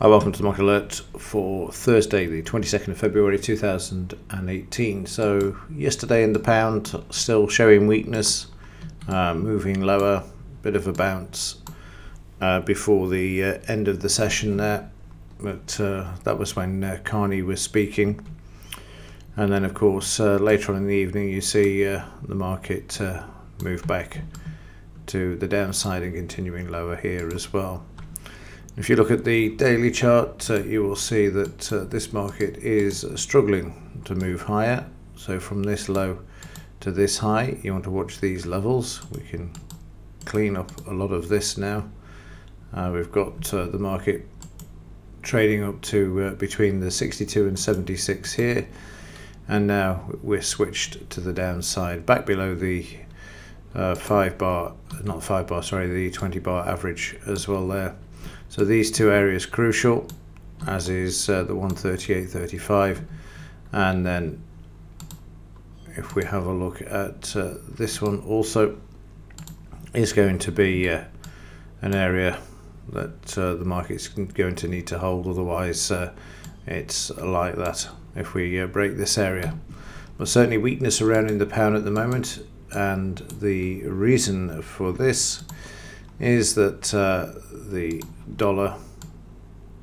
Hi, welcome to the Market Alert for Thursday, the 22nd of February 2018. So yesterday in the pound, still showing weakness, moving lower, bit of a bounce before the end of the session there. But that was when Carney was speaking. And then, of course, later on in the evening, you see the market move back to the downside and continuing lower here as well. If you look at the daily chart, you will see that this market is struggling to move higher. So from this low to this high, you want to watch these levels. We can clean up a lot of this now. We've got the market trading up to between the 62 and 76 here, and now we're switched to the downside, back below the the 20 bar average as well there. So these two areas crucial, as is the 138.35, and then if we have a look at this one also is going to be an area that the market's going to need to hold, otherwise it's like that if we break this area. But certainly weakness around in the pound at the moment, and the reason for this is that the dollar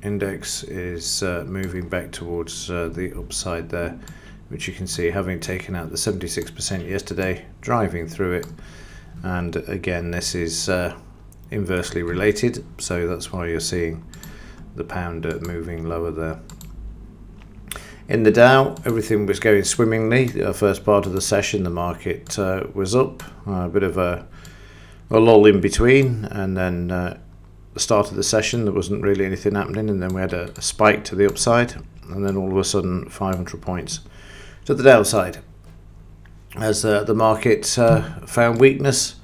index is moving back towards the upside there, which you can see having taken out the 76% yesterday, driving through it. And again, this is inversely related, so that's why you're seeing the pound moving lower there. In the Dow, everything was going swimmingly. The first part of the session, the market was up, a bit of a lull in between, and then the start of the session there wasn't really anything happening, and then we had a spike to the upside, and then all of a sudden 500 points to the downside as the market found weakness,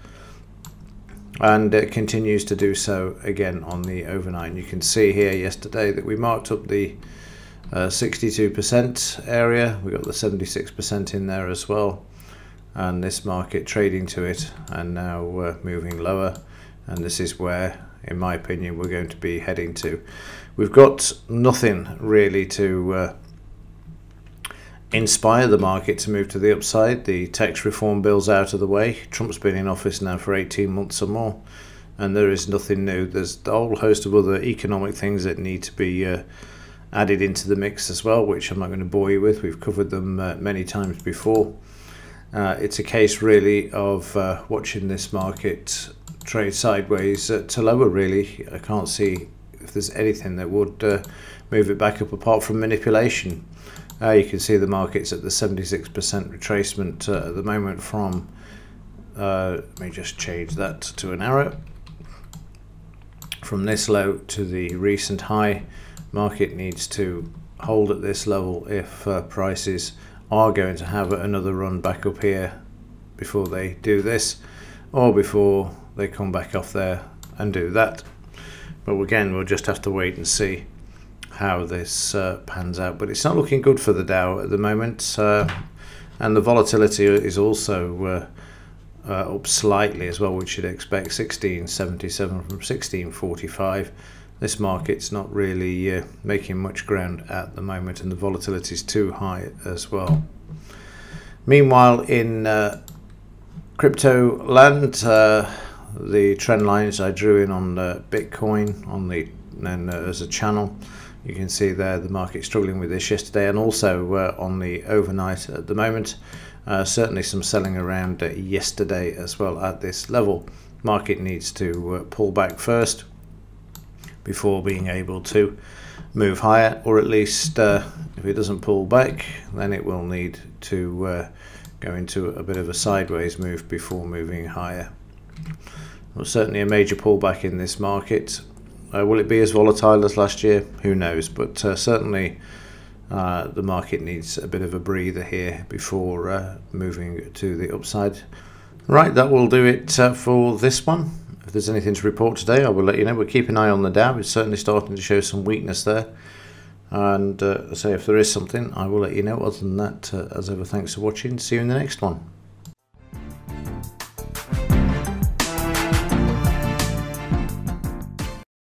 and it continues to do so again on the overnight. And you can see here yesterday that we marked up the 62% area. We got the 76% in there as well, and this market trading to it, and now moving lower, and this is where, in my opinion, we're going to be heading to. We've got nothing really to inspire the market to move to the upside. The tax reform bill's out of the way. Trump's been in office now for 18 months or more, and there is nothing new. There's a whole host of other economic things that need to be added into the mix as well, which I'm not going to bore you with. We've covered them many times before. It's a case really of watching this market trade sideways to lower really. I can't see if there's anything that would move it back up apart from manipulation. You can see the market's at the 76% retracement at the moment from, let me just change that to an arrow, from this low to the recent high. Market needs to hold at this level if prices are going to have another run back up here before they do this, or before they come back off there and do that. But again, we'll just have to wait and see how this pans out. But it's not looking good for the Dow at the moment, and the volatility is also up slightly as well, which you'd expect. 1677 from 1645. This market's not really making much ground at the moment, and the volatility is too high as well. Meanwhile, in crypto land, the trend lines I drew in on Bitcoin on the as a channel. You can see there the market struggling with this yesterday, and also on the overnight at the moment. Certainly some selling around yesterday as well at this level. Market needs to pull back first before being able to move higher, or at least if it doesn't pull back, then it will need to go into a bit of a sideways move before moving higher. Well, certainly a major pullback in this market. Will it be as volatile as last year? Who knows, but certainly the market needs a bit of a breather here before moving to the upside. Right, that will do it for this one. If there's anything to report today, I will let you know. We'll keep an eye on the Dow. It's certainly starting to show some weakness there. And say if there is something, I will let you know. Other than that, as ever, thanks for watching. See you in the next one.